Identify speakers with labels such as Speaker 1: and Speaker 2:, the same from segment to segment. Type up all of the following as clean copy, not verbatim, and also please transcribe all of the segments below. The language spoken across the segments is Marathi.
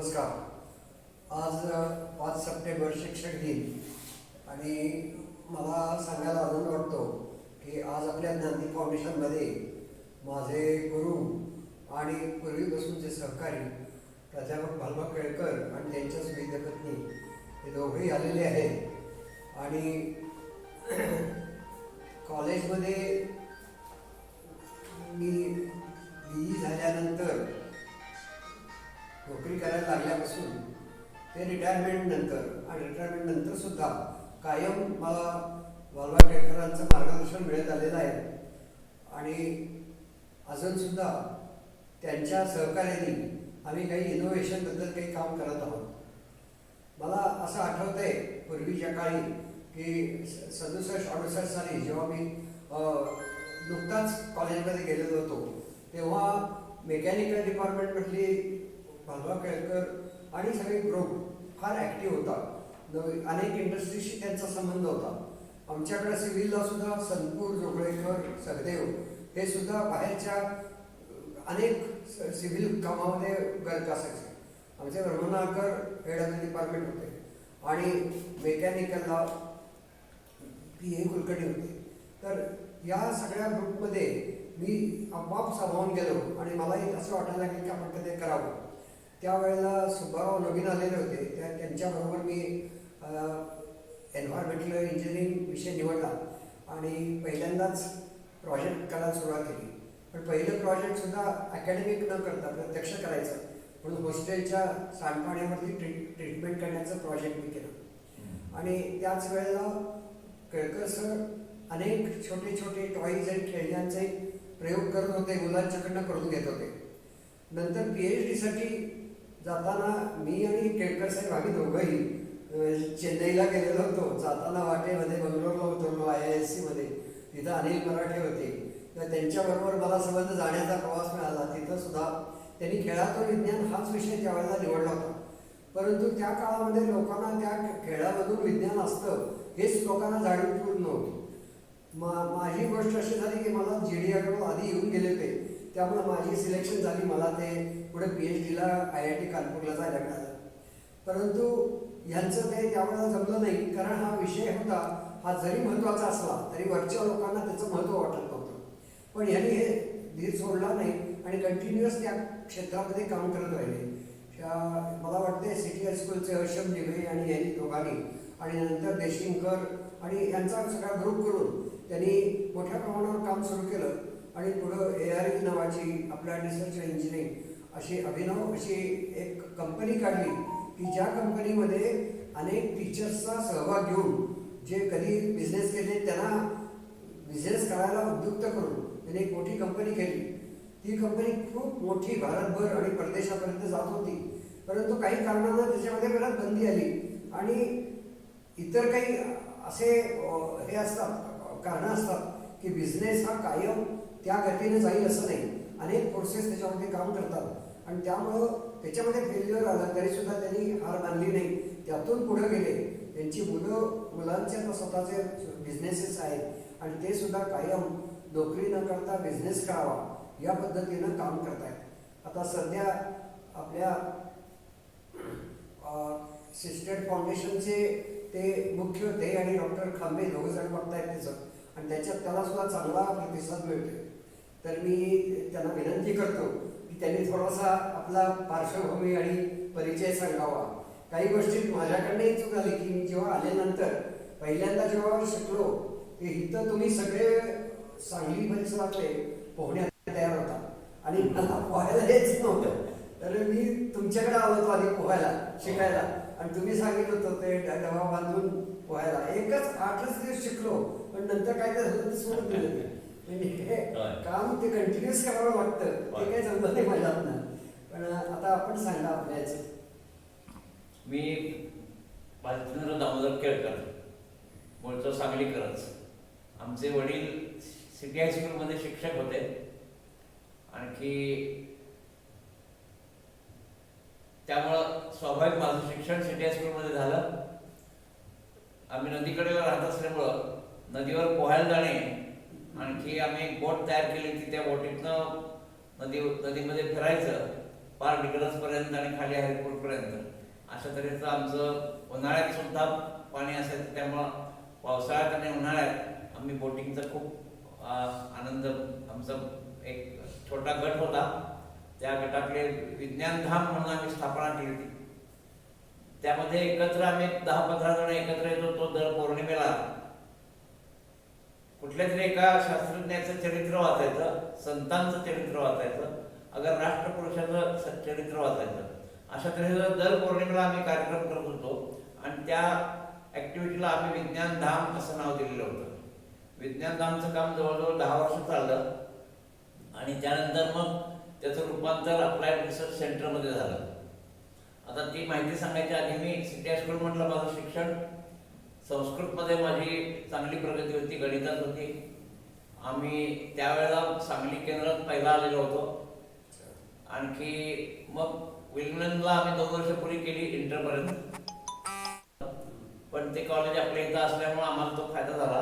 Speaker 1: नमस्कार. आज 5 सप्टेंबर शिक्षक दिन आणि मला सांगायला आनंद वाटतो की आज आपल्या ज्ञानदीप फाउंडेशनमध्ये माझे गुरु आणि पूर्वीपासूनचे सहकारी प्राध्यापक भालबा केळकर आणि त्यांच्या सुविध पत्नी हे दोघेही आलेले आहेत. आणि कॉलेजमध्ये मी BE झाल्यानंतर नोकरी करायला लागल्यापासून ते रिटायरमेंटनंतर आणि रिटायरमेंटनंतरसुद्धा कायम मला भालबा केळकरांचं मार्गदर्शन मिळत आलेलं आहे. आणि अजूनसुद्धा त्यांच्या सहकार्याने आम्ही काही इनोव्हेशनबद्दल काही काम करत आहोत. मला असं आठवतं आहे पूर्वीच्या काळी की 67-68 साली जेव्हा मी नुकताच कॉलेजमध्ये गेलेलो होतो तेव्हा मेकॅनिकल डिपार्टमेंटमधली भालबा केळकर आणि सगळे ग्रुप फार ॲक्टिव्ह होता. अनेक इंडस्ट्रीशी त्यांचा संबंध होता. आमच्याकडे सिव्हिलला सुद्धा संतपूर, जोगळेकर, सगदेव हे सुद्धा बाहेरच्या अनेक सिव्हिल कामामध्ये गरज असायचे. आमचे ब्रह्मनाळकर हेड ऑफ द डिपार्टमेंट होते आणि मेकॅनिकलला PA कुलकर्णी होते. तर या सगळ्या ग्रुपमध्ये मी आपोआप सामावून गेलो आणि मलाही असं वाटायला लागेल की आपण कधी करावं. त्यावेळेला सुब्बाराव नवीन आलेले होते. त्यांच्याबरोबर मी एन्व्हायरमेंटल इंजिनिअरिंग विषय निवडला आणि पहिल्यांदाच प्रोजेक्ट करायला सुरुवात केली. पण पहिलं प्रोजेक्टसुद्धा अकॅडमिक न करता प्रत्यक्ष करायचं म्हणून हॉस्टेलच्या सांडपाण्यावरती ट्रीटमेंट करण्याचं प्रोजेक्ट मी केलं. आणि त्याच वेळेला केळकर सर अनेक छोटे छोटे टॉईज आणि खेळण्यांचे प्रयोग करत होते, मुलांच्याकडनं करून घेत होते. नंतर PhD साठी जाताना मी आणि केळकर साहेब आम्ही दोघंही चेन्नईला गेलेलो होतो. जाताना वाटेमध्ये बंगलोरला उतरलो IISc मध्ये. तिथं अनिल मराठे होते. तर त्यांच्याबरोबर मला संबंध जाण्याचा प्रवास मिळाला. तिथं सुद्धा त्यांनी खेळातून विज्ञान हाच विषय त्यावेळेला निवडला होता. परंतु त्या काळामध्ये लोकांना त्या खेळामधून विज्ञान असतं हेच लोकांना जाणीवपूर्ण नव्हतं. माझी गोष्ट अशी झाली की मला GD अग्रवाल आधी येऊन गेले होते. त्यामुळे माझी सिलेक्शन झाली. मला ते पुढे PhDला IIT कानपूरला जायला मिळालं. परंतु ह्यांचं ते त्यावेळेला जमलं नाही, कारण हा विषय होता हा जरी महत्त्वाचा असला तरी वरच्या लोकांना त्याचं महत्त्व वाटत नव्हतं. पण ह्यांनी हे धीर सोडला नाही आणि कंटिन्युअस त्या क्षेत्रामध्ये काम करत राहिले. मला वाटते सिटी हायस्कूलचे हर्षम दिघे आणि यांनी दोघांनी आणि नंतर देशिंगकर आणि यांचा सगळा ग्रुप करून त्यांनी मोठ्या प्रमाणावर काम सुरू केलं. आणि पुढं ARE नावाची आपल्या रिसर्च इंजिनिअरिंग अशी अभिनव अशी एक कंपनी काढली की ज्या कंपनीमध्ये अनेक टीचर्सचा सहभाग घेऊन जे कधी बिझनेस केले त्यांना बिझनेस करायला उद्युक्त करून त्यांनी एक मोठी कंपनी केली. ती कंपनी खूप मोठी भारतभर आणि परदेशापर्यंत जात होती. परंतु काही कारणानं त्याच्यामध्ये बऱ्याच बंदी आली आणि इतर काही असे हे असतात कारणं असतात की बिझनेस हा कायम त्या गतीने जाईल असं नाही. अनेक फोर्सेस त्याच्यामध्ये काम करतात आणि त्यामुळं त्याच्यामध्ये फेल्युअर आलं तरीसुद्धा त्यांनी हार मानली नाही. त्यातून पुढे गेले. त्यांची मुलांचे आता स्वतःचे बिझनेसेस आहेत आणि ते सुद्धा कायम नोकरी न करता बिझनेस करावा या पद्धतीनं काम करत आहेत. आता सध्या आपल्या सिस्टेड फाउंडेशनचे ते मुख्य होते आणि डॉक्टर खांबे दोघंजण बघतायत त्याचं आणि त्याच्यात त्याला सुद्धा चांगला प्रतिसाद मिळतोय. तर मी त्यांना विनंती करतो की त्यांनी थोडासा आपला पार्श्वभूमी आणि परिचय सांगावा. काही गोष्टी माझ्याकडनंही चूक झाली की मी जेव्हा आल्यानंतर पहिल्यांदा जेव्हा शिकलो की इथं तुम्ही सगळे सांगली परिसरातले पोहण्यात तयार होता आणि मला पोहायला हेच नव्हतं. तर मी तुमच्याकडे आलो होतो आधी पोहायला शिकायला आणि तुम्ही सांगितलं होतं ते डबा बांधून पोहायला. 8च दिवस शिकलो पण नंतर काय झालं ते सोडून दिलं. हे काम ते कंटिन्युअस करावं लागतं. ते काही जमत नाही माझ्यातनं. पण आता आपण सांगा आपल्याच.
Speaker 2: मी बालचंद्र दामोदर केळकर, मूळचं सांगलीकरच. आमचे वडील सिटी हायस्कूलमध्ये शिक्षक होते. आणखी त्यामुळं स्वाभाविक माझं शिक्षण सिटी हायस्कूलमध्ये झालं. आम्ही नदीकडे राहत असल्यामुळं नदीवर पोहायला जाणे, आणखी आम्ही एक बोट तयार केली की त्या बोटीतनं नदीमध्ये फिरायचं. पार डिग्रजपर्यंत आणि खाली हरिपूरपर्यंत अशा तऱ्हेचं आमचं उन्हाळ्यात सुद्धा पाणी असायचं. त्यामुळं पावसाळ्यात आणि उन्हाळ्यात आम्ही बोटिंगचा खूप आनंद, आमचा एक छोटा गट होता. त्या गटाकडे विज्ञानधाम म्हणून आम्ही स्थापना केली होती. त्यामध्ये एकत्र आम्ही 10-15 जण एकत्र येत होतो. दर पौर्णिमेला कुठल्या तरी एका शास्त्रज्ञाचं चरित्र वाचायचं, संतांचं चरित्र वाचायचं, अगर राष्ट्रपुरुषाचं चरित्र वाचायचं. अशा तऱ्हेचं दर पौर्णिमेला आम्ही कार्यक्रम करत होतो आणि त्या ऍक्टिव्हिटीला आम्ही विज्ञानधाम असं नाव दिलेलं होतं. विज्ञानधामचं काम जवळजवळ 10 वर्ष चाललं आणि त्यानंतर मग त्याचं रूपांतर अप्लाइड रिसर्च सेंटरमध्ये झालं. आता ती माहिती सांगायच्या आधी मी सिटी हायस्कूल म्हटलं माझं शिक्षण संस्कृतमध्ये माझी चांगली प्रगती होती, गणितात होती. आम्ही त्यावेळेला सांगली केंद्रात पहिला आलेलो होतो. आणखी मग विल्मनला आम्ही 2 वर्ष पुरी केली इंटरपर्यंत. पण ते कॉलेज आपल्या इथं असल्यामुळे आम्हाला तो फायदा झाला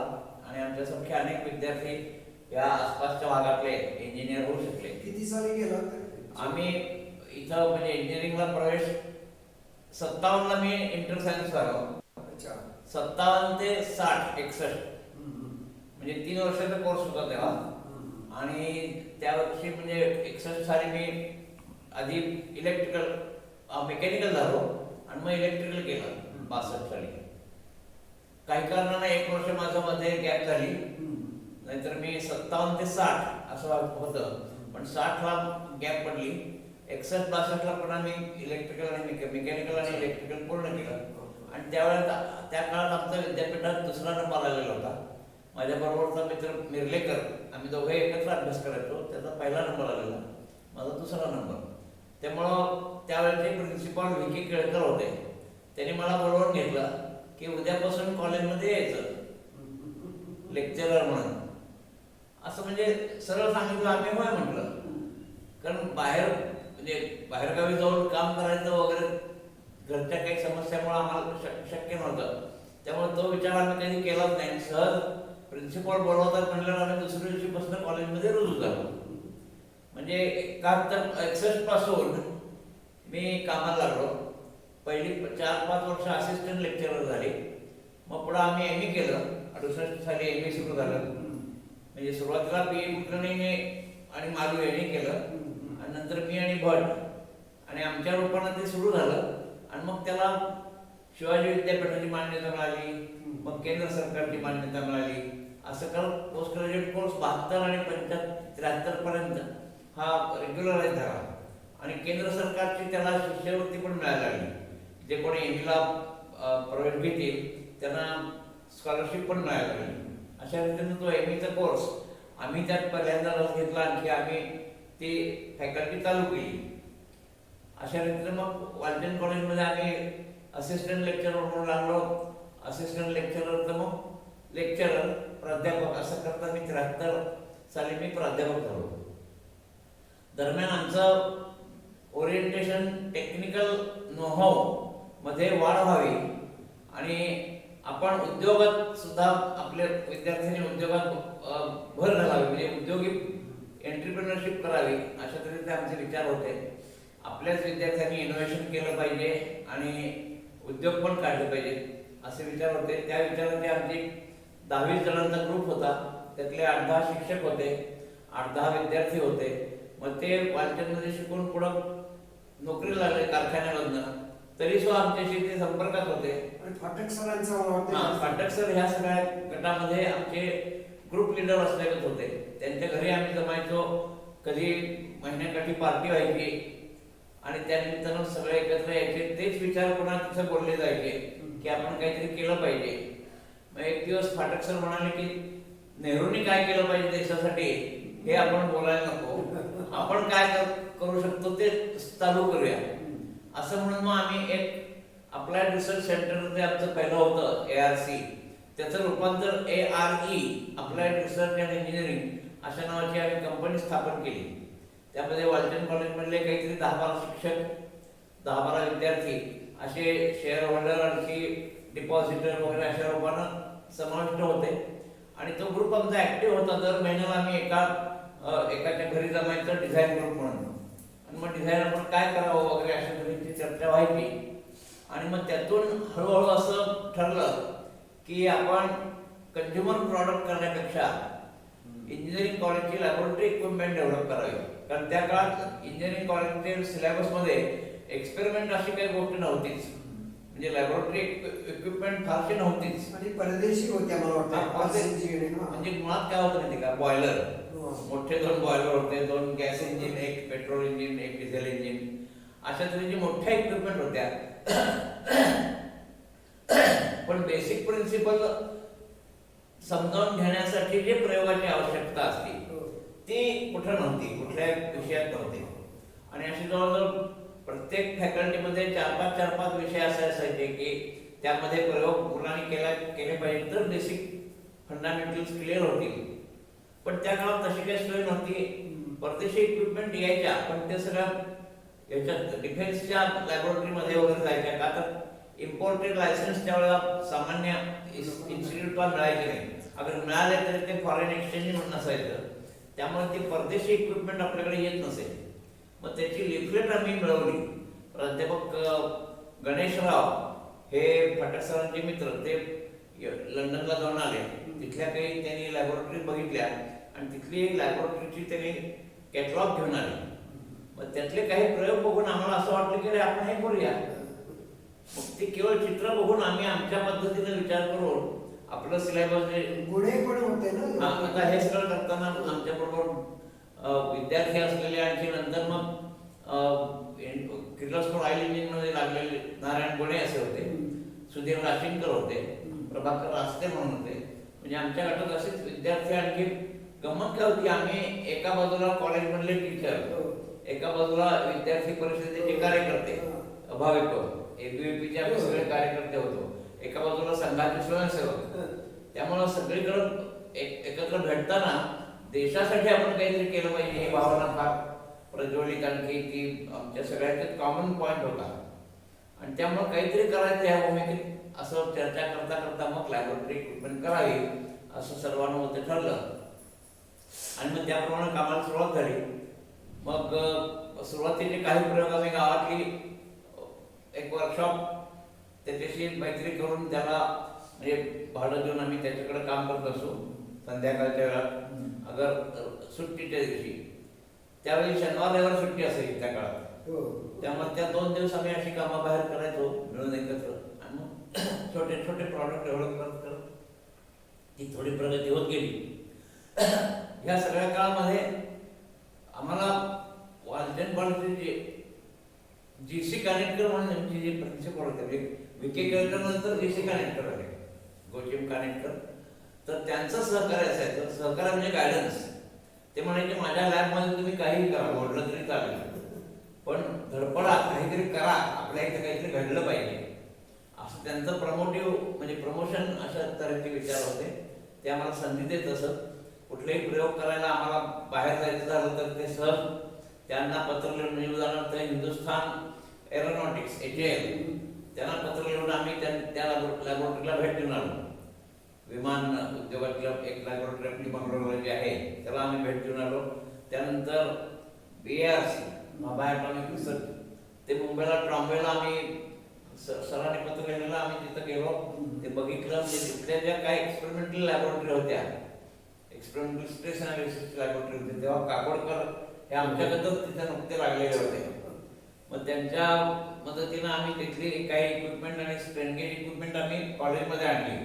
Speaker 2: आणि आमच्यासारखे अनेक विद्यार्थी या आसपासच्या भागातले इंजिनियर होऊ शकले.
Speaker 1: किती साली गेला?
Speaker 2: आम्ही इथं म्हणजे इंजिनिअरिंगला प्रवेश 57 ला मी इंटर सायन्स झालो. 57 ते 60-61 म्हणजे 3 वर्षाचा कोर्स होता तेव्हा. आणि त्या वर्षी म्हणजे 61 साली मी आधी मेकॅनिकल झालो आणि मग इलेक्ट्रिकल केलं 62 साली. काही कारणाने 1 वर्ष माझं मध्ये गॅप झाली, नाहीतर मी 57 ते 60 असं होतं. पण 60 ला गॅप पडली. 61-62 ला पुन्हा मी इलेक्ट्रिकल आणि मेकॅनिकल आणि इलेक्ट्रिकल पूर्ण केलं. आणि त्यावेळेला त्या काळात आमचा विद्यापीठात 2रा नंबर आलेला होता. माझ्या बरोबरचा मित्र मिर्लेकर, आम्ही दोघे एकत्र अभ्यास करायचो. त्याचा पहिला नंबर आलेला, माझा 2रा नंबर. त्यामुळं त्यावेळेचे प्रिन्सिपॉल व्ही.के. केळकर होते. त्यांनी मला बोलवून घेतलं की उद्यापासून कॉलेजमध्ये यायचं लेक्चरर म्हणून. असं म्हणजे सरळ सांगितलं. आम्ही होय म्हटलं, कारण बाहेरगावी जाऊन काम करायचं वगैरे घरच्या काही समस्यामुळे आम्हाला शक्य नव्हतं. त्यामुळे तो विचार आम्ही कधी केलाच नाही. सहज प्रिन्सिपॉल बोलवतात म्हटल्यावर आम्ही दुसऱ्या दिवशीपासून कॉलेजमध्ये रुजू झालो. म्हणजे 61 पासून मी कामाला लागलो. पहिली 4-5 वर्ष असिस्टंट लेक्चरर झाले. मग पुढे आम्ही एम.ए. केलं. 68 साली एम.ए. सुरू झालं. म्हणजे सुरुवातीला पी.ए. कुलकर्णीने आणि मालू यांनी केलं आणि नंतर मी आणि भट आणि आमच्या रूपानं ते सुरू झालं. आणि मग त्याला शिवाजी विद्यापीठाची मान्यता मिळाली, मग केंद्र सरकारची मान्यता मिळाली. असं करत पोस्ट ग्रॅज्युएट कोर्स 72 आणि 73 पर्यंत हा रेग्युलराईज झाला. आणि केंद्र सरकारची त्याला शिष्यवृत्ती पण मिळायला लागली. जे कोणी एम.ए.ला प्रवेश घेतील त्यांना स्कॉलरशिप पण मिळायला लागली. अशा रीतीने तो एम.ए.चा कोर्स आम्ही त्यात पहिल्यांदा रस घेतला. आणखी आम्ही ती फॅकल्टी चालू केली. अशा रीतीने मग वालचंद कॉलेजमध्ये आम्ही असिस्टंट लेक्चरर म्हणून लागलो. असिस्टंट लेक्चरर तर मग लेक्चरर, प्राध्यापक असं करता मी 73 साली मी प्राध्यापक झालो. दरम्यान आमचं ओरिएंटेशन टेक्निकल नोहाव मध्ये वाढ व्हावी आणि आपण उद्योगात सुद्धा आपल्या विद्यार्थ्यांनी उद्योगात भर घालावी, म्हणजे उद्योगी एंटरप्रेन्योरशिप करावी, अशा तऱ्हेचे आमचे विचार होते. आपल्याच विद्यार्थ्यांनी इनोव्हेशन केलं पाहिजे आणि उद्योग पण काढले पाहिजे असे विचार होते. त्या विचारांनी आमची 10-20 जणांचा ग्रुप होता. त्यातले 8-10 शिक्षक होते, 8-10 विद्यार्थी होते. मग ते वालचंदमध्ये शिकून पुढं नोकरीला लागले कारखान्यामधनं. तरी सुद्धा आमच्याशी ते संपर्कात होते.
Speaker 1: फाटक सरांचा मला वाटतं
Speaker 2: फाटक सर ह्या सगळ्या गटामध्ये आमचे ग्रुप लिडर असलेलेच होते. त्यांच्या घरी आम्ही जमायचो. कधी महिन्याकाठी पार्टी व्हायची आणि त्यानिमित्तानं सगळे एकत्र यायचे. तेच विचार पुन्हा तिथं बोलले जायचे की आपण काहीतरी केलं पाहिजे. मग एक दिवस फाटक सर म्हणाले की नेहरूंनी काय केलं पाहिजे देशासाठी हे आपण बोलायला नको, आपण काय करू शकतो ते चालू करूया. असं म्हणून मग आम्ही एक अप्लाइड रिसर्च सेंटर जे आमचं पहिलं होतं ARC, त्याचं रूपांतर ARE applied research and engineering अशा नावाची आम्ही कंपनी स्थापन केली. त्यामध्ये वालचंद कॉलेजमधले काहीतरी 10-12 शिक्षक, 10-12 विद्यार्थी असे शेअर होल्डर आणखी डिपॉझिटर वगैरे अशा रूपानं समाविष्ट होते. आणि तो ग्रुप आमचा ऍक्टिव्ह होता. दर महिन्याला आम्ही एकाच्या घरी जमायचं डिझाईन ग्रुप म्हणून. आणि मग डिझाईन आपण काय करावं वगैरे अशा तऱ्हेची चर्चा व्हायची. आणि मग त्यातून हळूहळू असं ठरलं की आपण कंझ्युमर प्रॉडक्ट करण्यापेक्षा इंजिनिअरिंग कॉलेजची लॅबोरेटरी इक्विपमेंट डेव्हलप करावी. कारण त्या काळात इंजिनिअरिंग कॉलेजच्या सिलेबसमध्ये एक्सपेरिमेंट अशी काही गोष्ट नव्हतीच, म्हणजे लॅबोरेटरी इक्विपमेंट फारशी नव्हतीच.
Speaker 1: आणि परदेशी होत्या मला वाटतं.
Speaker 2: म्हणजे मुळात काय होतं माहिती का, बॉयलर, मोठे 2 बॉयलर होते, 2 gas engine, 1 petrol engine, 1 diesel engine, अशा तऱ्हेची मोठ्या इक्विपमेंट होत्या. पण बेसिक प्रिन्सिपल समजावून घेण्यासाठी जे प्रयोगाची आवश्यकता असते ती कुठं नव्हती, कुठल्या विषयात नव्हती. आणि अशी जवळजवळ प्रत्येक फॅकल्टीमध्ये 4-5 विषय असे असायचे की त्यामध्ये प्रयोग मुलांनी केले पाहिजे तर बेसिक फंडामेंटल्स क्लिअर होतील. पण त्या काळात तशी काही सोय नव्हती. परदेशी इक्विपमेंट यायच्या, पण ते सगळ्या याच्यात डिफेन्सच्या लॅबोरेटरीमध्ये वगैरे जायच्या का, तर इम्पोर्टेड लायसन्स त्यावेळेला सामान्य इन्स्टिट्यूटला मिळायचे नाही. अगर मिळाले तरी ते फॉरेन एक्सचेंज म्हणून नसायचं, त्यामुळे ती परदेशी इक्विपमेंट आपल्याकडे येत नसेल. मग त्याची लिफलेट आम्ही मिळवली. प्राध्यापक गणेशराव हे फाटक सरांचे मित्र, ते लंडनला जाऊन आले. तिथल्या काही त्यांनी लॅबोरेटरी बघितल्या आणि तिथली लॅबोरेटरीची त्यांनी कॅटलॉग घेऊन आले. मग त्यातले काही प्रयोग बघून आम्हाला असं वाटलं की आपण हे करूया. मग ते केवळ चित्र बघून आम्ही आमच्या पद्धतीने विचार करून आपलं सिलेबस
Speaker 1: गुणे पण होते ना.
Speaker 2: आता हे सगळं करताना आमच्या बरोबर विद्यार्थी असलेले आणखी नंतर मग किर्लोस्कर ऑइल इंजिन मध्ये लागलेले नारायण गुणे असे होते, सुधीर राशीनकर होते, प्रभाकर रास्ते म्हणून होते. म्हणजे आमच्या गटात असेच विद्यार्थी. आणखी गंमत काय होती, आम्ही एका बाजूला कॉलेज मधले टीचर, एका बाजूला विद्यार्थी परिषदेचे कार्यकर्ते, अभाविक एबीव्हीपीचे आम्ही सगळे कार्यकर्ते होतो, एका बाजूला संघाचे स्वयंसेवक. त्यामुळं सगळीकडं एकत्र भेटताना देशासाठी आपण काहीतरी केलं पाहिजे ही भावना फार प्रज्वलित आणखी ती आमच्या सगळ्यांचे कॉमन पॉईंट होता. आणि त्यामुळे काहीतरी करायचं या भूमिकेत असं चर्चा करता करता मग लॅबोरेटरी इक्विपमेंट करावी असं सर्वानुमते ठरलं. आणि मग त्याप्रमाणे कामाला सुरुवात झाली. मग सुरुवातीचे काही प्रयोग आम्ही गावातली एक वर्कशॉप त्याच्याशी मैत्री करून त्याला म्हणजे भाडं देऊन आम्ही त्याच्याकडे काम करत असो संध्याकाळच्या वेळात. अगर सुट्टीच्या दिवशी, त्यावेळी शनिवार रविवार सुट्टी असायची त्या काळात, त्यामुळे त्या 2 दिवस आम्ही अशी कामं बाहेर करायचो मिळून एकत्र. आणि मग छोटे छोटे प्रॉडक्ट डेव्हलप करत ती थोडी प्रगती होत गेली. ह्या सगळ्या काळामध्ये आम्हाला वालचंद कॉलेजचे जीसी कानेटकर म्हणून जे प्रिन्सिपल होते, विके केळकर नंतर जीसी कानेटकर आले, गोचिम कानेटकर. तर त्यांचं सहकार्य असायचं. सहकार्य म्हणजे गायडन्स. ते म्हणायचे माझ्या लॅबमध्ये तुम्ही काहीही करा, मोडलं तरी चालेल, पण धडपडा, काहीतरी करा, आपल्या इथे काहीतरी घडलं पाहिजे, असं त्यांचं प्रमोटिव्ह म्हणजे प्रमोशन अशा तऱ्हेचे विचार होते. ते आम्हाला संधी देत असत. कुठलेही प्रयोग करायला आम्हाला बाहेर जायचं झालं तर ते सहज त्यांना पत्र लिहून, उदाहरणार्थ हिंदुस्थान एरोनॉटिक्स HAL, त्यांना पत्र लिहून आम्ही त्या लॅबोरेटरीला भेट देऊन आलो. विमान उद्योगातलं एक लॅबोरेटरी आपली बंगलोरला जी आहे त्याला आम्ही भेट देऊन आलो. त्यानंतर BARC बाबा ॲटॉमिक रिसर्च, ते मुंबईला ट्रॉम्बेला आम्ही सरांनी पत्र लिहिलेलं, आम्ही तिथं गेलो, ते बघितलं. म्हणजे तिथल्या ज्या काही एक्सपेरिमेंटल लॅबोरेटरी होत्या, एक्सपेरिमेंटल स्ट्रेस अनालिसिस लॅबोरेटरी होती, तेव्हा काकोडकर हे आमच्याकडं तिथे नुकते लागलेले होते. मग त्यांच्या मदतीनं आम्ही तिथली काही इक्विपमेंट आणि स्ट्रेनगेज इक्विपमेंट आम्ही कॉलेजमध्ये आणली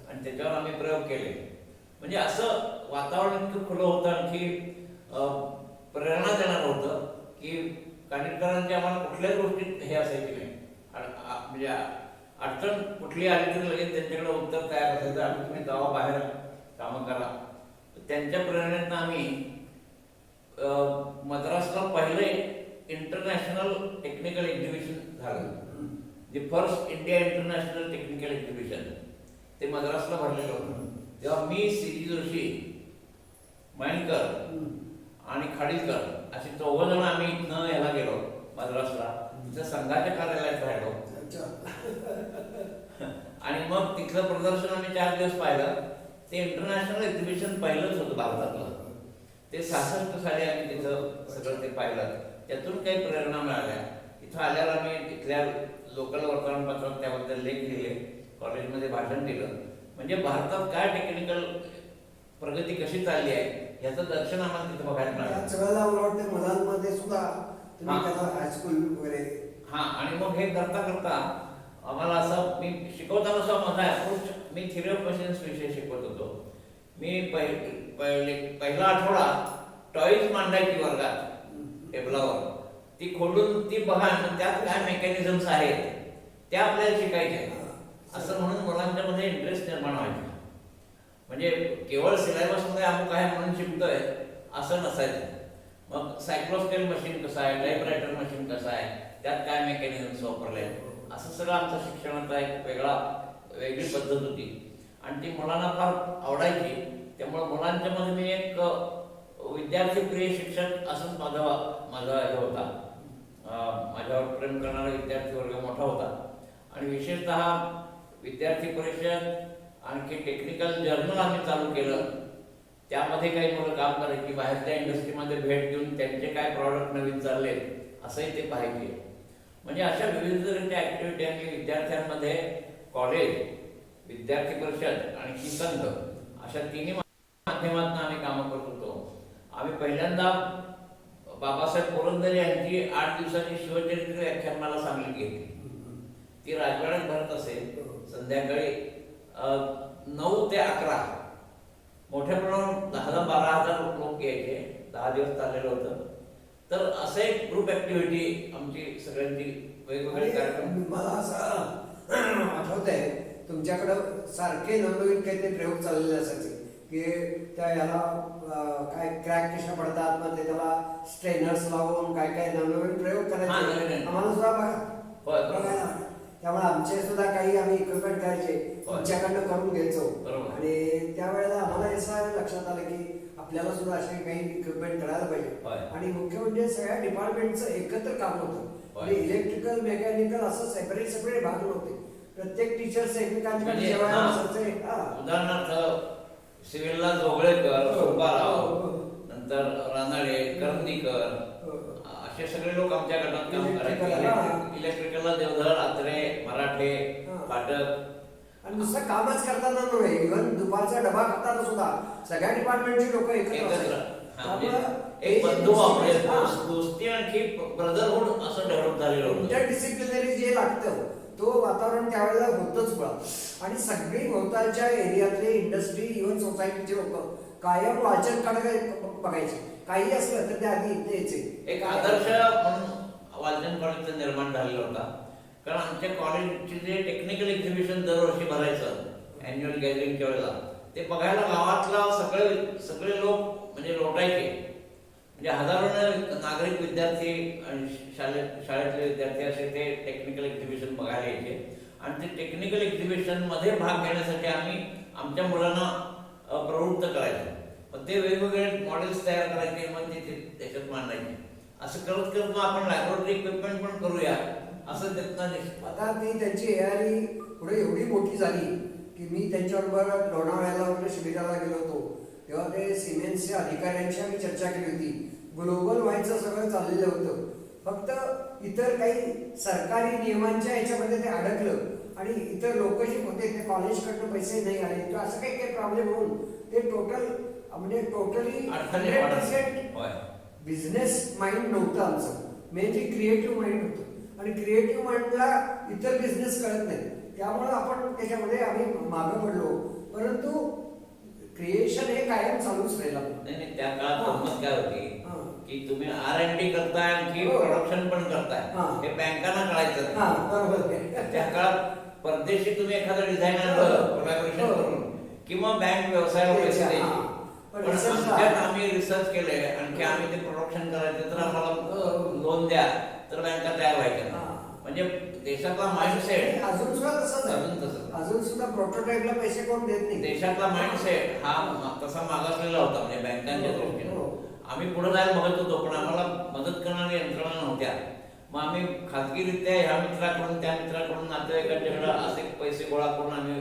Speaker 2: आणि त्याच्यावर आम्ही प्रयोग केले. म्हणजे असं वातावरण इतकं खुलं होतं, आणखी प्रेरणा देणार होतं की कानेटकरांची आम्हाला कुठल्याच गोष्टीत हे असायची नाही. म्हणजे अडचण कुठली आली तरी लगेच त्यांच्याकडे उत्तर तयार असायचं, आणि तुम्ही जावा बाहेर कामं करा. त्यांच्या प्रेरणेतनं आम्ही मद्रासला पहिले इंटरनॅशनल टेक्निकल एक्झिबिशन झालं. जे first India international technical exhibition ते मद्रासला भरलेलं होतं. तेव्हा मी, CG जोशी, मयंकर आणि खाडीलकर असे 4 जण आम्ही इथनं याला गेलो मद्रासला. तिथं संघाच्या कार्यालयात राहिलो आणि मग तिथलं प्रदर्शन आम्ही 4 दिवस पाहिलं. ते इंटरनॅशनल एक्झिबिशन पहिलंच होतं भारतातलं. ते 66 साली आम्ही तिथं सगळं ते पाहिलं. त्यातून काही प्रेरणा मिळाल्या. इथं आल्यावर आम्ही इथल्या लोकल वर्तमानपत्रात त्याबद्दल लेख लिहिले, कॉलेजमध्ये भाषण दिलं. म्हणजे भारतात काय टेक्निकल प्रगती कशी चालली आहे याचं दर्शन आम्हाला तिथं बघायला मिळालं.
Speaker 1: त्याच वेळेला मला वाटतं मुलांमध्ये सुद्धा तुम्ही
Speaker 2: हा.
Speaker 1: त्याला हायस्कूल वगैरे
Speaker 2: हा, आणि मग हे करता करता आम्हाला असं मी शिकवताना सुद्धा माझा approach, me theory of machines विषय शिकवत होतो. मी पहिला आठवडा टॉईज मांडायची वर्गात टेबलावर, ती खोलून ती बघा आणि त्यात काय मेकॅनिझम्स आहेत त्या आपल्याला शिकायच्या, असं म्हणून मुलांच्या मध्ये इंटरेस्ट निर्माण व्हायचा. म्हणजे केवळ सिलेबसमध्ये अमुक आहे म्हणून शिकतोय असं नसायचं. मग सायक्लोस्केल मशीन कसं आहे, टाईपरायटर मशीन कसं आहे, त्यात काय मेकॅनिझम्स वापरले, असं सगळं आमच्या शिक्षणाचा एक वेगळी पद्धत होती आणि ती मुलांना फार आवडायची. त्यामुळे मुलांच्या मध्ये मी एक विद्यार्थीप्रिय शिक्षक असंच माझा हे होता. माझ्यावर प्रेम करणारा विद्यार्थी वर्ग मोठा होता आणि विशेषतः विद्यार्थी परिषद आणखी टेक्निकल जर्नल आम्ही चालू केलं. त्यामध्ये काही मुलं काम करायची, बाहेरच्या इंडस्ट्रीमध्ये भेट देऊन त्यांचे काय प्रॉडक्ट नवीन चालले असंही ते पाहिजे. म्हणजे अशा विविध रीत्या ऍक्टिव्हिटी आम्ही विद्यार्थ्यांमध्ये, कॉलेज, विद्यार्थी परिषद आणि संघ अशा तिन्ही माध्यमातून आम्ही कामं करत होतो. आम्ही पहिल्यांदा बाबासाहेब पुरंदरे यांची 8 दिवसाची शिवचरित्र व्याख्यानमाला सांगली घेतली. ती राजवाड्यात भरत असेल. संध्याकाळी 9 ते 11 मोठ्या प्रमाणात 10,000-12,000 लोक यायचे. 10 दिवस चाललेलं होतं. तर असं एक ग्रुप ऍक्टिव्हिटी आमची सगळ्यांची वेगवेगळे कार्यक्रम.
Speaker 1: मला असं आठवत आहे तुमच्याकडं सारखे नवनवीन काहीतरी प्रयोग चाललेले असायचे की त्या याला काय क्रॅक कशा पडतात, मग ते त्याला स्ट्रेनर्स लावून काय काय नवनवीन प्रयोग करायचे. आम्हाला सुद्धा बघायला. त्यामुळे आमचे सुद्धा काही आम्ही इक्विपमेंट करायचे, तुमच्याकडनं करून घ्यायचो. आणि त्यावेळेला आम्हाला असं लक्षात आलं की आपल्याला सुद्धा असे काही इक्विपमेंट करायला पाहिजे. आणि मुख्य म्हणजे सगळ्या डिपार्टमेंटचं एकत्र काम होतं. इलेक्ट्रिकल, मेकॅनिकल असं सेपरेट भाग नव्हते. प्रत्येक टीचर्स एकमेकांकडे जेवायला असायचे.
Speaker 2: उदाहरणार्थ सिव्हिलला जोगळेकर, सुब्बाराव, नंतर रानाडे, करंदीकर असे सगळे लोक आमच्या गटात काम करायचे. इलेक्ट्रिकलला देवधर, आत्रे, मराठे, पाटक.
Speaker 1: आणि नुसतं कामच करताना नव्हे, इव्हन दुपारचा डबा खाताना सुद्धा सगळ्या डिपार्टमेंटची लोक एकत्र.
Speaker 2: एक बंधुभाव, दोस्ती आणखी ब्रदरहूड असं डेव्हलप झालेलं होतं.
Speaker 1: इंटरडिसिप्लिनरी जे लागतं तो वातावरण त्यावेळेला होतच मुळात. आणि सगळी भोवतालच्या एरियातले इंडस्ट्री, इव्हन सोसायटीचे लोक कायम वाचन बघायचे. काही असलं तर ते आधी इथे यायचे.
Speaker 2: एक आदर्श म्हणून वाचन कॉलेजचं निर्माण झालेलं होता. कारण आमच्या कॉलेजचे जे टेक्निकल एक्झिबिशन दरवर्षी भरायचं अॅन्युअल गॅदरिंगच्या वेळेला, ते बघायला गावातला सगळे लोक म्हणजे लोटायचे. म्हणजे हजारोने नागरिक, विद्यार्थी आणि शाळेतले विद्यार्थी असे ते टेक्निकल एक्झिबिशन बघायला यायचे. आणि ते टेक्निकल एक्झिबिशन मध्ये भाग घेण्यासाठी आम्ही आमच्या मुलांना प्रवृत्त करायचो. मग ते वेगवेगळे मॉडेल्स तयार करायचे, मग ते त्याच्यात मांडायचे. असं करत करत मग आपण लॅबोरेटरी इक्विपमेंट पण करूया असं त्यातनं.
Speaker 1: आता ती त्यांची एआरई पुढे एवढी मोठी झाली की मी त्यांच्याबरोबर लोणावळ्याला वगैरे शिबिराला गेलो होतो तेव्हा ते सिमेंटच्या अधिकाऱ्यांशी आम्ही चर्चा केली होती. ग्लोबल व्हायचं सगळं चाललेलं होतं. फक्त इतर काही सरकारी नियमांच्या ह्याच्यामध्ये ते अडकलं आणि इतर लोक जे होते ते कॉलेजकडनं पैसे नाही आले किंवा असं काही काही प्रॉब्लेम होऊन ते टोटली 100% बिझनेस माइंड नव्हतं आमचं. मेनली क्रिएटिव्ह माइंड होतं आणि क्रिएटिव्ह माइंडला इतर बिझनेस कळत नाही. त्यामुळे आपण त्याच्यामध्ये आम्ही मागं पडलो. परंतु क्रिएशन हे कायम चालूच राहिला.
Speaker 2: नाही, त्या काळात गंमत काय होती की तुम्ही R&D करताय आणखी प्रोडक्शन पण करताय, हे बँकांना कळायचं नाही. त्या काळात परदेशी तुम्ही एखादा डिझायनर कोलॅबोरेशन करून किंवा बँक व्यवसायाला पैसे द्यायचे. पण आमच्यात आम्ही रिसर्च केले, आणखी आम्ही ते प्रोडक्शन करायचे तर आम्हाला लोन द्या, तर बँका तयार व्हायच्या. म्हणजे देशातला माइंडसेट
Speaker 1: अजून सुद्धा प्रोटोटाइपला पैसे कोण देत नाही.
Speaker 2: देशातला माइंडसेट हा तसा मागासलेला होता म्हणजे बँकांच्या दृष्टीने. आम्ही पुढे जायला बघत होतो पण आम्हाला मदत करणाऱ्या यंत्रणा नव्हत्या. मग आम्ही खाजगीरित्या ह्या मित्राकडून त्या मित्राकडून नातेवाईकांच्याकडे असे पैसे गोळा करून आम्ही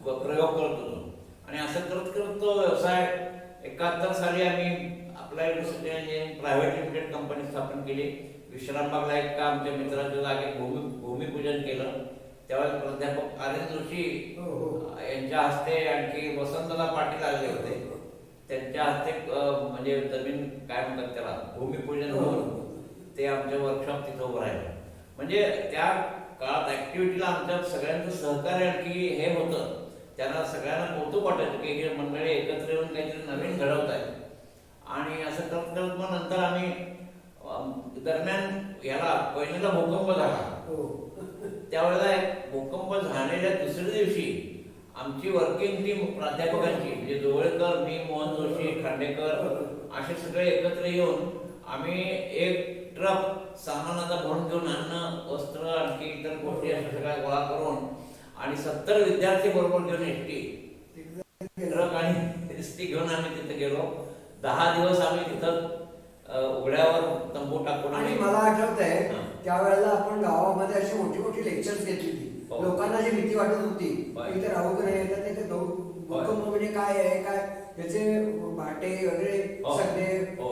Speaker 2: प्रयोग करत होतो. आणि असं करत करत तो व्यवसाय 71 साली आम्ही applied research engineering private limited company स्थापन केली. विश्रामबागला एका आमच्या मित्राच्या जागेत भूमिपूजन केलं. त्यावेळेस प्राध्यापक आर एन जोशी यांच्या हस्ते आणखी वसंतदा पाटील आले होते. त्यांच्या हस्ते म्हणजे जमीन काय म्हणतात त्याला भूमिपूजन होऊन ते आमच्या वर्कशॉप तिथं उभं राहिलं. म्हणजे त्या काळात ऍक्टिव्हिटीला आमच्या सगळ्यांचं सहकार्य आणखी हे होतं. त्यांना सगळ्यांना कौतुक वाटायचं की हे मंडळी एकत्र येऊन काहीतरी नवीन घडवत आहेत. आणि असं करत करत मग नंतर आम्ही दरम्यान याला पहिल्यांदा भूकंप झाला. त्यावेळेला एक भूकंप झालेल्या दुसऱ्या दिवशी आमची वर्किंग टीम प्राध्यापकांची म्हणजे जोवळेकर, मी, मोहन जोशी, खांडेकर असे सगळे एकत्र येऊन आम्ही एक ट्रक सामानाचा भरून घेऊन अन्न, वस्त्र, आणखी इतर गोष्टी अशा सगळ्या गोळा करून आणि 70 विद्यार्थी बरोबर घेऊन एसटी ट्रक आणि एसटी घेऊन आम्ही तिथे गेलो. 10 दिवस आम्ही तिथं उघड्यावर तंबू टाकून.
Speaker 1: आणि मला आठवत आहे त्यावेळेला आपण गावामध्ये अशी मोठी मोठी लेक्चर्स घेतली होती. लोकांना जी भीती वाटत होती इथे राहू नये, त्याचे भूकंप म्हणजे काय आहे, काय त्याचे भाटे वगैरे सगळे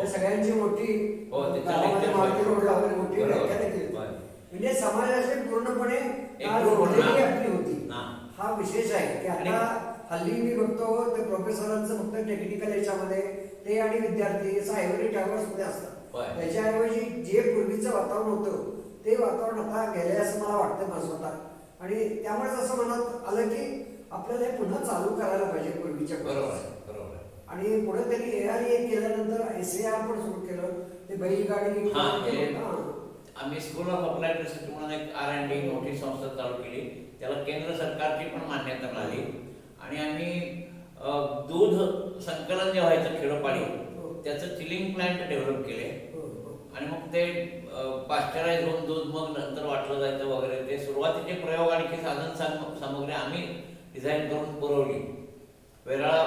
Speaker 1: सगळ्यांची मोठी गावामध्ये मारुती रोडला वगैरे मोठी व्याख्या केली. म्हणजे समाजाची पूर्णपणे आपली होती. हा विशेष आहे की आता हल्ली मी बघतो ते प्रोफेसरांचं फक्त टेक्निकल याच्यामध्ये ते आणि विद्यार्थी हायब्रिड टायवर्स मध्ये असतात. त्याच्याऐवजी जे पूर्वीचं वातावरण होतं ते वातावरण आता गेले असं मला वाटतं माझं स्वतः. आणि त्यामुळेच असं मनात आलं की आपल्याला हे पुन्हा चालू करायला पाहिजे पूर्वीच्या.
Speaker 2: बरोबर.
Speaker 1: आणि पुढे त्यांनी ARE केल्यानंतर SAR पण सुरू केलं. ते बैलगाडी
Speaker 2: आम्ही स्कूल ऑफ अप्लाइड रिसर्च म्हणून एक R&D मोठी संस्था चालू केली. त्याला केंद्र सरकारची पण मान्यता मिळाली. आणि आम्ही दूध संकलन जे व्हायचं खेडोपाडी त्याचं चिलिंग प्लांट डेव्हलप केले. आणि मग ते पाश्चराईज होऊन दूध मग नंतर वाटलं जायचं वगैरे. ते सुरुवातीचे प्रयोग आणखी साधन सामग्री आम्ही डिझाईन करून पुरवली. वेराळा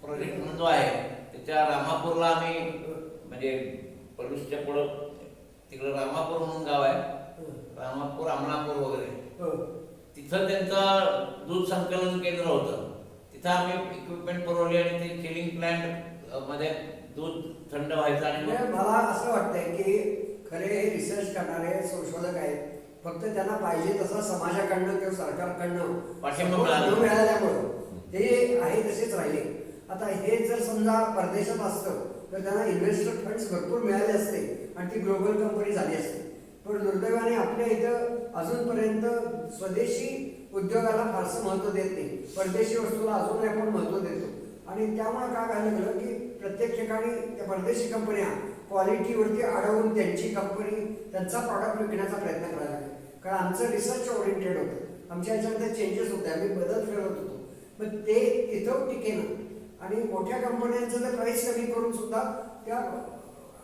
Speaker 2: प्रोजेक्ट म्हणून जो आहे त्याच्या रामापूरला आम्ही म्हणजे पलूसच्या पुढं तिकडं रामापूर म्हणून गाव आहे, रामापूर, अमलापूर वगैरे, तिथं त्यांचं दूध संकलन केंद्र होतं. तिथं आम्ही इक्विपमेंट पुरवली आणि ते चिलिंग प्लांट मध्ये दूध थंड व्हायचं. आणि
Speaker 1: मला असं वाटतंय की खरे हे रिसर्च करणारे संशोधक आहेत, फक्त त्यांना पाहिजे तसं समाजाकडनं किंवा सरकारकडनं
Speaker 2: पाठिंबा
Speaker 1: मिळाल्यामुळं ते आहे तसेच राहिले. आता हे जर समजा परदेशात असतं तर त्यांना इन्व्हेस्टर फंड्स भरपूर मिळाले असते आणि ती ग्लोबल कंपनी झाली असते. पण दुर्दैवाने आपल्या इथं अजूनपर्यंत स्वदेशी उद्योगाला फारसं महत्व देत नाही, परदेशी वस्तूला अजूनही आपण महत्व देतो. आणि त्यामुळे काय व्हायला लागलं की प्रत्येक ठिकाणी त्या परदेशी कंपन्या क्वालिटीवरती अडवून त्यांची कंपनी त्यांचा प्रॉडक्ट विकण्याचा प्रयत्न करायला लागले. कारण आमचं रिसर्च ओरिएंटेड होतं, आमच्या याच्यामध्ये चेंजेस होते, आम्ही बदल करत होतो. पण ते इथं टिकेना आणि मोठ्या कंपन्यांचं ते प्राइस कमी करून सुद्धा त्या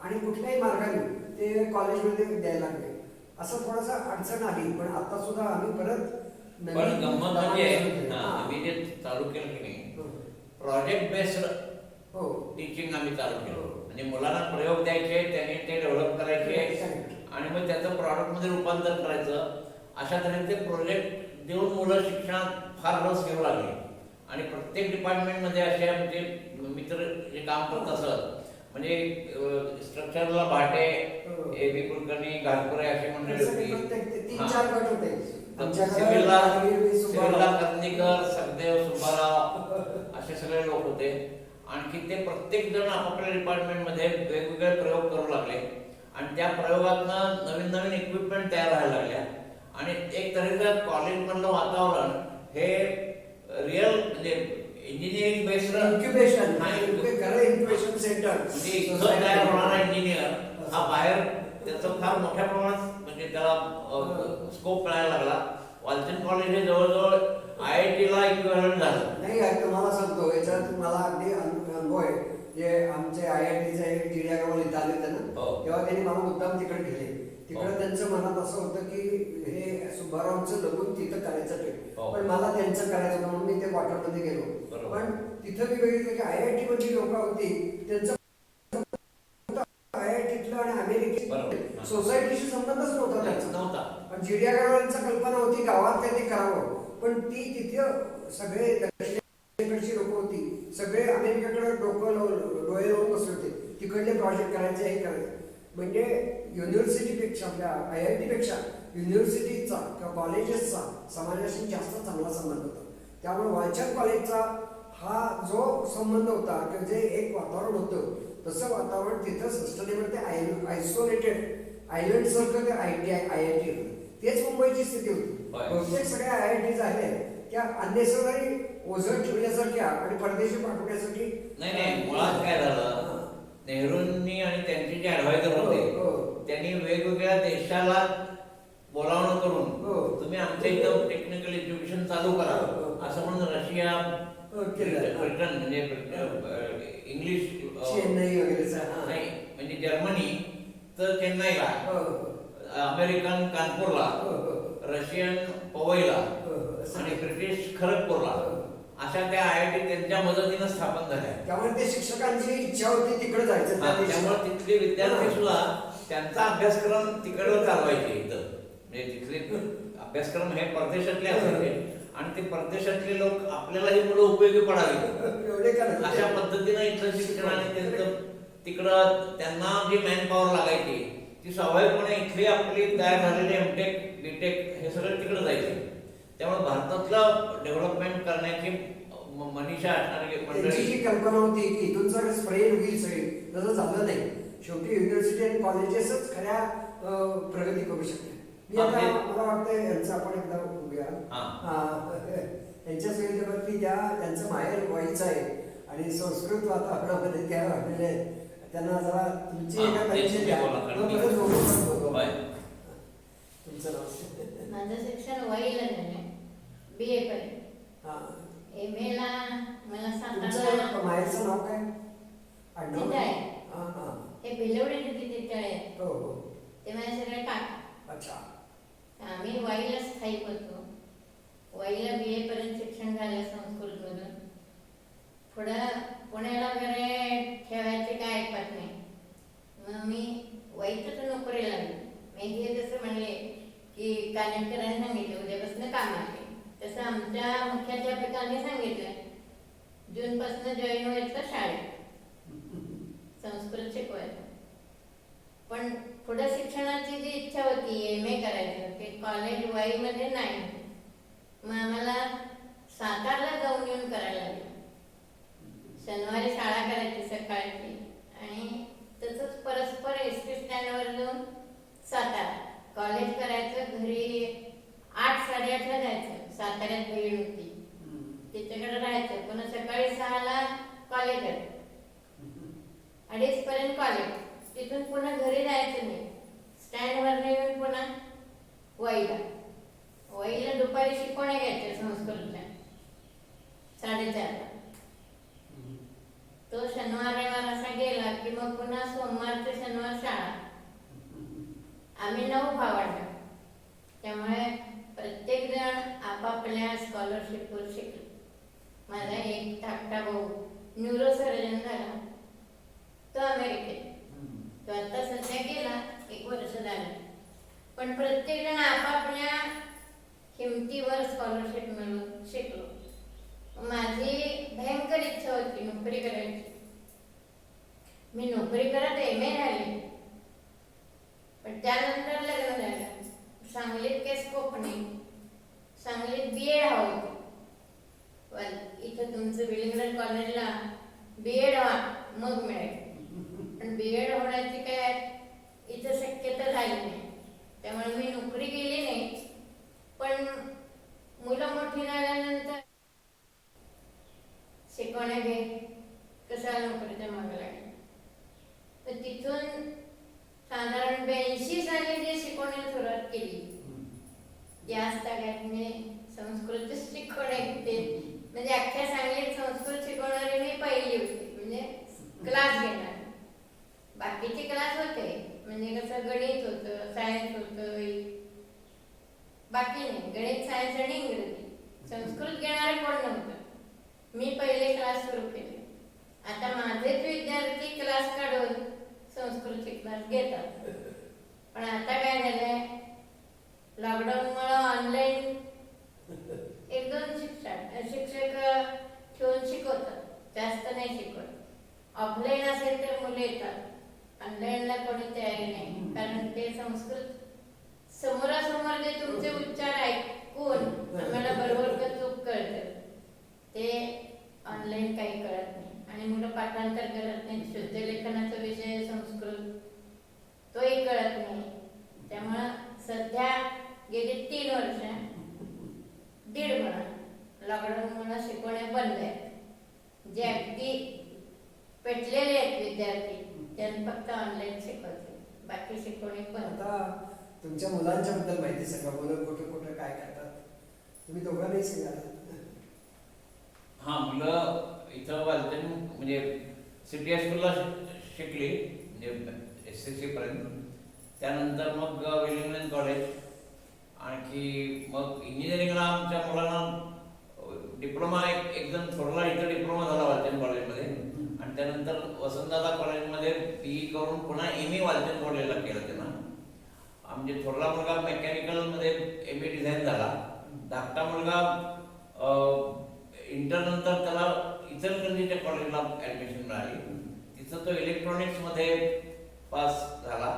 Speaker 1: आणि कुठल्याही मार्गाने ते कॉलेजमध्ये द्यायला लागले. असं थोडासा अडचण आली. पण आता सुद्धा आम्ही परत
Speaker 2: गंमत म्हणजे आम्ही जे चालू केलं की नाही प्रोजेक्ट बेस्ड टीचिंग आम्ही चालू केलं. म्हणजे मुलांना प्रयोग द्यायचे, त्यांनी ते डेव्हलप करायचे आणि मग त्याचं प्रॉडक्ट मध्ये रूपांतर करायचं. अशा तऱ्हेचे प्रोजेक्ट देऊन मुलं शिक्षणात फार रस घेऊ लागले. आणि प्रत्येक डिपार्टमेंटमध्ये अशा म्हणजे मित्र जे काम करत असत, म्हणजे स्ट्रक्चरला भाटे, AB कुलकर्णी, घाटपुरे अशी मंडळी होती. सिव्हिलला करंदीकर, सखदेव, सुब्बाराव असे सगळे लोक होते. आणखी ते प्रत्येक जण आपापल्या डिपार्टमेंटमध्ये वेगवेगळे प्रयोग करू लागले आणि त्या प्रयोगातनं नवीन नवीन इक्विपमेंट तयार व्हायला लागल्या. आणि एक तऱ्हेचं कॉलेजमधलं वातावरण हे रिअल म्हणजे इंजिनिअरिंग बेस्ड
Speaker 1: इन्क्युबेशन सेंटर
Speaker 2: म्हणजे इथं तयार होणारा इंजिनियर हा बाहेर त्याचं फार मोठ्या प्रमाणात म्हणजे त्याला स्कोप मिळायला लागला. वालचंद कॉलेज हे जवळजवळ IIT ला इक्विव्हॅलंट झालं.
Speaker 1: नाही तुम्हाला सांगतो याच्यात मला अगदी अनुभव आहे. जे आमचे IITचे चिडियागाव इथं आले होते ना, तेव्हा त्यांनी मला मुद्दाम तिकडे गेले. तिकडे त्यांचं मनात असं होतं की हे सुब्बारावचं लग्न तिथं करायचं ते, पण मला त्यांचं करायचं होतं म्हणून मी ते क्वार्टरमध्ये गेलो. पण तिथं मी बघितलं की IIT मधली लोक होती, त्यांचं IITतलं आणि अमेरिकेची सोसायटीशी संबंधच नव्हता त्यांचा. पण चिडियागावांची कल्पना होती गावात काही ते करावं, पण ती तिथे सगळे दक्षिणेकडची लोक होती, सगळे अमेरिकेकडे डोळे लावून बसले होते. तिकडले प्रोजेक्ट करायचे, हे करायचे. म्हणजे युनिव्हर्सिटीपेक्षा, आपल्या IIT पेक्षा युनिव्हर्सिटीचा किंवा कॉलेजेसचा समाजाशी जास्त चांगला संबंध होता. त्यामुळे वालचंद कॉलेजचा हा जो संबंध होता किंवा जे एक वातावरण होतं, तसं वातावरण तिथं सस्टेनेबल, ते आयसोलेटेड आयलंड सारखं ते IIT होतं. तेच मुंबईची स्थिती होती. बहुतेक सगळ्या IIT झाल्या त्या अननेसेसरी ओझर ठेवण्यासारख्या आणि परदेशी पाठवण्यासाठी.
Speaker 2: नाही, मुळात काय झालं, नेहरूंनी आणि त्यांचे जे ऍडवायझर होते त्यांनी वेगवेगळ्या देशाला बोलावणं करून तुम्ही आमच्या इथं टेक्निकल एज्युकेशन चालू करा असं म्हणून रशिया, ब्रिटन म्हणजे इंग्लिश,
Speaker 1: चेन्नई वगैरे
Speaker 2: नाही म्हणजे जर्मनी तर चेन्नईला, अमेरिकन कानपूरला, रशियन पवईला आणि ब्रिटिश खरगपूरला, अशा त्या IIT त्यांच्या मदतीनं स्थापन झाल्या.
Speaker 1: त्यामुळे ते शिक्षकांची इच्छा होती तिकडे जायचं.
Speaker 2: त्यामुळे तिथले विद्यार्थी सुद्धा त्यांचा अभ्यासक्रम तिकडे चालवायचे इथं. म्हणजे तिथले अभ्यासक्रम हे परदेशातले असायचे आणि ते परदेशातले लोक आपल्याला ही मुलं उपयोगी पडावी अशा पद्धतीनं इथलं शिक्षण आणि त्यांचं तिकडं त्यांना जी मॅन पॉवर लागायची ती स्वाभाविकपणे इथली आपली तयार झालेली MTech, BTech हे सगळं तिकडे जायचे. त्यामुळे भारतातलं डेव्हलपमेंट करण्याची मनीषा असणारी
Speaker 1: त्यांची जी कल्पना होती की इथून सगळं स्प्रेड होईल सगळी, तसं झालं नाही. शेवटी युनिव्हर्सिटी आणि कॉलेजेसच खऱ्या प्रगती करू शकल्या. मी आता मला वाटतं यांचं आपण एकदा बघूया. त्यांच्या संगीतावरती त्यांचं माहेर वाईच आहे आणि संस्कृत वातावरणामध्ये त्या वाढलेले आहेत. त्यांना जरा तुमची एका परिचय द्या. तुमचं नाव?
Speaker 3: माझं शिक्षण वाईला झालं, BA पर्यंत. MA ला मला
Speaker 1: तुमचं माहेरचं नाव काय?
Speaker 3: तिथळे. हे बेलवडे तिथळे.
Speaker 1: हो हो.
Speaker 3: ते माझे सगळे काका.
Speaker 1: अच्छा.
Speaker 3: आम्ही वाईला स्थायिक होतो. वाईला BA पर्यंत शिक्षण झालं संस्कृतमधून. पुढं पुण्याला वगैरे ठेवायचे काय ऐकत नाही. मग मी वाईतच नोकरी लागली. मी हे जसं म्हणले की कानेटकरांनी सांगितलं उद्यापासून काम आहे, तसं आमच्या मुख्याध्यापकांनी सांगितलं जूनपासून जॉईन व्हायचं शाळेत, संस्कृत शिकवायचं. पण पुढे शिक्षणाची जी इच्छा होती MA करायचं, ते कॉलेज वाईमध्ये नाही. मग आम्हाला सातारला जाऊन येऊन करायला लागलं. शनिवारी शाळा करायची सकाळची आणि तसंच परस्पर SD स्टँडवर जाऊन सातारा कॉलेज करायचं. घरी 8-8:30ला जायचं. साताऱ्यात बहीण होती तिच्याकडे राहायचं. पुन्हा सकाळी 6ला कॉलेज, 2:30 पर्यंत कॉलेज. तिथून पुन्हा घरी जायचं नाही. स्टँडवर येऊन पुन्हा वाईला दुपारी शिकवण्या घ्यायच्या संस्कृतच्या 4:30ला. तो शनिवार रविवार असा गेला की मग पुन्हा सोमवार ते शनिवार शाळा. आम्ही 9 भावंड, त्यामुळे प्रत्येक जण आपापल्या स्कॉलरशिपवर शिकलो. माझा एक धाकटा भाऊ न्यूरो सर्जन झाला, तो अमेरिकेत. तो आता सध्या गेला, 1 वर्ष झालं. पण प्रत्येक जण आपापल्या हिमतीवर स्कॉलरशिप मिळवून शिकलो. माझी भयंकर इच्छा होती नोकरी करायची. मी नोकरी करत MA झाले, पण त्यानंतर लग्न झालं. सांगलीत केस कोकणी, सांगलीत BEd हवं होतं. पण इथं तुमचं विलिंग्डन कॉलेजला BEd व्हा मग मिळेल. पण BEd होण्याची काय इथं शक्यता झाली नाही. त्यामुळे मी नोकरी केली नाही. पण मुलं मोठी झाल्यानंतर शिकवण्या घे कशा नोकरीच्या मागे लागली. तर तिथून साधारण 82 साली जे शिकवण्याला सुरुवात केली, याच तागात मी संस्कृत शिकवण्या घेते. म्हणजे अख्ख्या सांगलीत संस्कृत शिकवणारी मी पहिली होती. म्हणजे क्लास घेणार. बाकीचे क्लास होते, म्हणजे कसं गणित होतं, सायन्स होतं, बाकी नाही. गणित, सायन्स आणि इंग्रजी. संस्कृत घेणारे कोण नव्हतं. मी पहिले क्लास सुरू केले. आता माझेच विद्यार्थी क्लास काढून संस्कृतचे क्लास घेतात. पण आता काय झालंय, लॉकडाऊनमुळे ऑनलाईन 1-2 शिक्षक ठेवून शिकवतात. त्या नाही शिकवत. ऑफलाईन असेल तर मुले येतात, ऑनलाईनला कोणी तयारी नाही, कारण ते संस्कृत समोरासमोर जे तुमचे उच्चार ऐकून आम्हाला बरोबर का चूक कळतं, ते ऑनलाईन काही कळत नाही. आणि मुलं पाठांतर करत नाही. शुद्धलेखनाचा विषय संस्कृत तोही कळत नाही. त्यामुळं सध्या गेली 3 वर्ष, 1.5 म्हणा, लॉकडाऊनमुळे शिकवणे बंद आहेत. जे अगदी पेटलेले आहेत विद्यार्थी त्यांना फक्त ऑनलाईन शिकवते, बाकी शिकवणे बंद.
Speaker 1: आता तुमच्या मुलांच्या बद्दल माहिती सांगा. मुलं कुठं कुठं काय करतात, तुम्ही दोघांनाही सांगा.
Speaker 2: हा, मुलं इथं वालचंद म्हणजे सिटी हायस्कूलला शिकली, म्हणजे SSC पर्यंत. त्यानंतर मग विलिंग्डन कॉलेज, आणखी मग इंजिनिअरिंगला आमच्या मुलांना डिप्लोमा एक जण थोरला इथं डिप्लोमा झाला वालचंद कॉलेजमध्ये, आणि त्यानंतर वसंतदादा कॉलेजमध्ये PE करून पुन्हा ME वालचंद कॉलेजला केलं त्यांना. म्हणजे थोरला मुलगा मेकॅनिकलमध्ये ME डिझाईन झाला. धाकटा मुलगा इंटरनंतर त्याला इचलकरंजीच्या कॉलेजला ॲडमिशन मिळाली. तिथं तो इलेक्ट्रॉनिक्समध्ये पास झाला.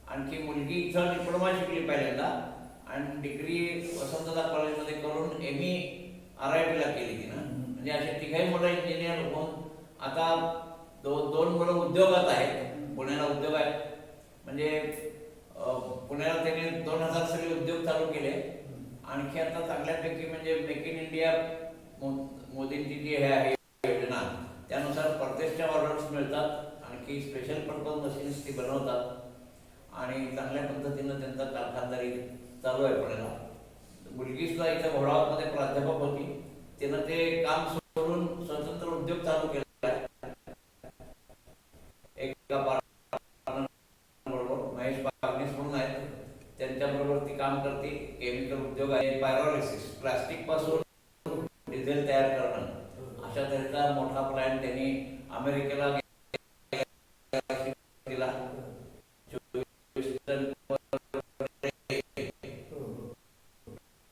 Speaker 2: आणखी मुलगी इथं डिप्लोमा शिकली पहिल्यांदा, आणि डिग्री वसंतदादा कॉलेजमध्ये करून ME RITला केली तिनं. म्हणजे असे 3 मुलं इंजिनियर होऊन आता 2 मुलं उद्योगात आहेत. पुण्याला उद्योग आहेत, म्हणजे पुण्याला त्यांनी 2000 साली उद्योग चालू केले. आणखी आता चांगल्यापैकी म्हणजे मेक इन इंडिया मोदींची जी हे आहे योजना, त्यानुसार परदेशच्या ऑर्डर्स मिळतात. आणखी स्पेशल पर्पज मशीन्स ती बनवतात, आणि चांगल्या पद्धतीनं त्यांचा कारखानदारी चालू आहे पुण्याला. मुलगी सुद्धा इथं घोडावतमध्ये प्राध्यापक होती. तिनं ते काम सोडून स्वतंत्र उद्योग चालू केला. एका बरोबर महेश बागनेस म्हणून आहेत, त्यांच्याबरोबर ती काम करते. केमिकल उद्योग आहे, पायरोलिसिस, प्लास्टिक पासून डिझेल तयार करणं, अशा तऱ्हेचा मोठा प्लॅन त्यांनी अमेरिकेला दिला. 24 टन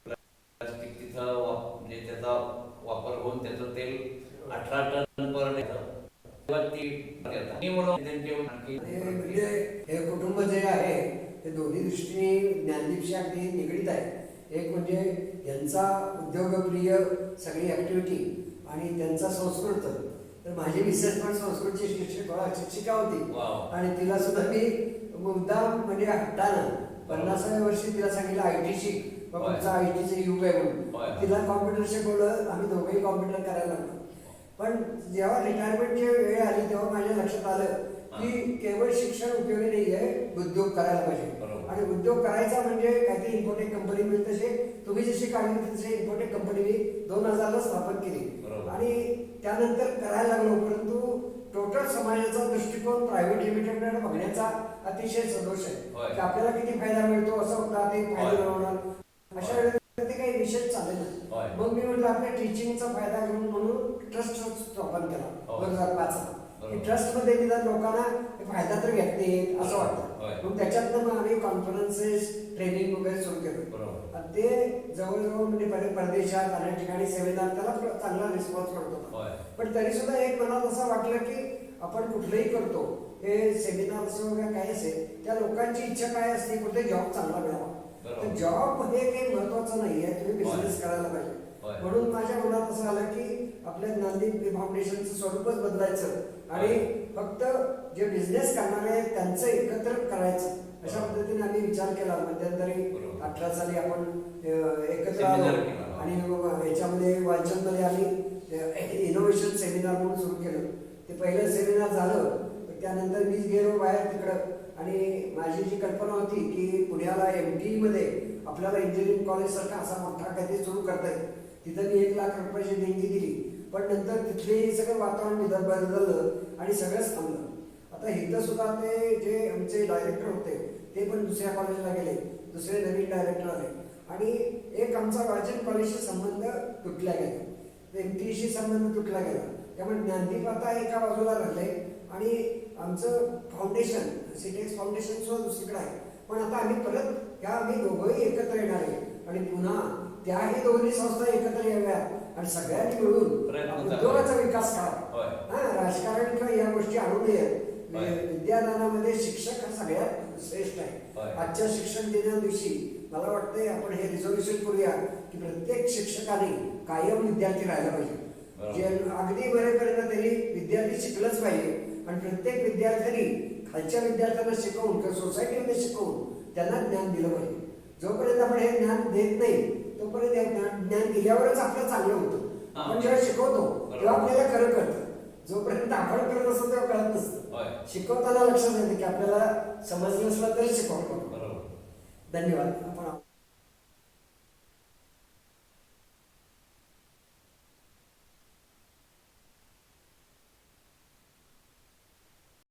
Speaker 2: प्लास्टिक तिथं म्हणजे त्याचा वापर होऊन त्याचं तेल 18 टन पर
Speaker 1: म्हणजे हे कुटुंब जे आहे ते दोन्ही दृष्टीने ज्ञानदीपशी अगदी निगडीत आहे. एक म्हणजे यांचा उद्योगप्रिय सगळी ऍक्टिव्हिटी आणि त्यांचा संस्कृत. तर माझी मिसेस पण संस्कृतची शिक्षिका होती, आणि तिला सुद्धा मी मुद्दाम म्हणजे हट्टानं 50व्या वर्षी तिला सांगितलं IT शिक, तुमचा ITचं युग आहे म्हणून. तिला कॉम्प्युटर शिकवलं. आम्ही दोघंही कॉम्प्युटर करायला लागलो. पण जेव्हा रिटायरमेंटची वेळ आली तेव्हा माझ्या लक्षात आलं की केवळ शिक्षण उपयोगी नाही आहे, उद्योग करायला पाहिजे. आणि उद्योग करायचा म्हणजे काहीतरी इम्पोर्टेड कंपनी मिळते. तसे तुम्ही जशी काढली तशी इम्पोर्टेड कंपनी मी 2000ला स्थापन केली, आणि त्यानंतर करायला लागलो. परंतु टोटल समाजाचा दृष्टिकोन प्रायव्हेट लिमिटेडकडे बघण्याचा अतिशय सदोष आहे की आपल्याला किती फायदा मिळतो असं होता, ते फायदा मिळवणार अशा वेळेला ते काही विषय चालेल. मग मी म्हटलं आपल्या टीचिंगचा फायदा घेऊन म्हणून ट्रस्ट स्थापन केला 2005ला. ट्रस्ट मध्ये निदान लोकांना फायदा तर घेत नाही असं वाटतं. मग त्याच्यातनं मग आम्ही कॉन्फरन्सेस, ट्रेनिंग वगैरे सुरू केलं. ते जवळजवळ म्हणजे परदेशात अनेक ठिकाणी सेमिनार, त्याला चांगला रिस्पॉन्स मिळतो. पण तरी सुद्धा एक मनात असं वाटलं की आपण कुठलंही करतो, हे सेमिनार असं वगैरे काय असेल, त्या लोकांची इच्छा काय असते, कुठे जॉब चांगला मिळावा. तर जॉब हे काही महत्वाचं नाही आहे, तुम्ही बिझनेस करायला पाहिजे. म्हणून माझ्या मनात असं आलं की आपल्या ज्ञानदीप फाउंडेशनचं स्वरूपच बदलायचं आणि फक्त जे बिझनेस करणारे आहेत त्यांचं एकत्र करायचं, अशा पद्धतीने आम्ही विचार केला. मध्यंतरी 18 साली आपण एकत्र आलो, आणि याच्यामध्ये वालचंदमध्ये आम्ही इनोव्हेशन सेमिनार म्हणून सुरू केलं. ते पहिलं सेमिनार झालं, त्यानंतर मीच गेलो बाहेर तिकडं, आणि माझी जी कल्पना होती की पुण्याला MT मध्ये आपल्याला इंजिनिअरिंग कॉलेज सारखा असा मोठा काहीतरी सुरू करता येईल. तिथं मी 1 लाख रुपयाची देणगी दिली. पण नंतर तिथले सगळं वातावरण बदललं आणि सगळंच थांबलं. आता इथं सुद्धा ते जे आमचे डायरेक्टर होते ते पण दुसऱ्या कॉलेजला गेले, दुसरे नवीन डायरेक्टर आले, आणि एक आमचा वालचंद कॉलेजशी संबंध तुटला गेला, MTशी संबंध तुटला गेला. त्यामुळे ज्ञानदीप आता एका बाजूला राहिले, आणि आमचं फाउंडेशन सिटेक्स फाउंडेशन सुद्धा दुसरीकडे आहे. पण आता आम्ही परत आम्ही दोघंही एकत्र येणार आहे, आणि पुन्हा त्याही दोन्ही संस्था एकत्र याव्या आणि सगळ्यांनी मिळून
Speaker 2: प्रयत्न
Speaker 1: आपल्या
Speaker 2: करावे.
Speaker 1: उद्योगाचा विकास
Speaker 2: होय.
Speaker 1: करावा. राजकारण किंवा या गोष्टी आणू नयेत.
Speaker 2: होय.
Speaker 1: विद्यादानामध्ये शिक्षक हा सगळ्यात श्रेष्ठ आहे.
Speaker 2: होय.
Speaker 1: आजच्या शिक्षक दिना दिवशी मला वाटतंय आपण हे रिझर्वेशन करूया की प्रत्येक शिक्षकाने कायम विद्यार्थी राहायला पाहिजे.
Speaker 2: बरोबर.
Speaker 1: जे अगदी बरेपर्यंत त्यांनी विद्यार्थी शिकलंच पाहिजे आणि प्रत्येक विद्यार्थ्यांनी खालच्या विद्यार्थ्यांना शिकवून किंवा सोसायटीमध्ये शिकवून त्यांना ज्ञान दिलं पाहिजे. जोपर्यंत आपण हे ज्ञान देत नाही तोपर्यंत हे ज्ञान दिल्यावरच आपलं चांगलं होतं. आपण जेव्हा शिकवतो तेव्हा आपल्याला खरं कळतं. जोपर्यंत आपण करत असतो तेव्हा कळत नसतं.
Speaker 2: होय.
Speaker 1: शिकवताना लक्षात येतं की आपल्याला समजलं असलं तरी शिकवलं.
Speaker 2: बरोबर.
Speaker 1: धन्यवाद. आपण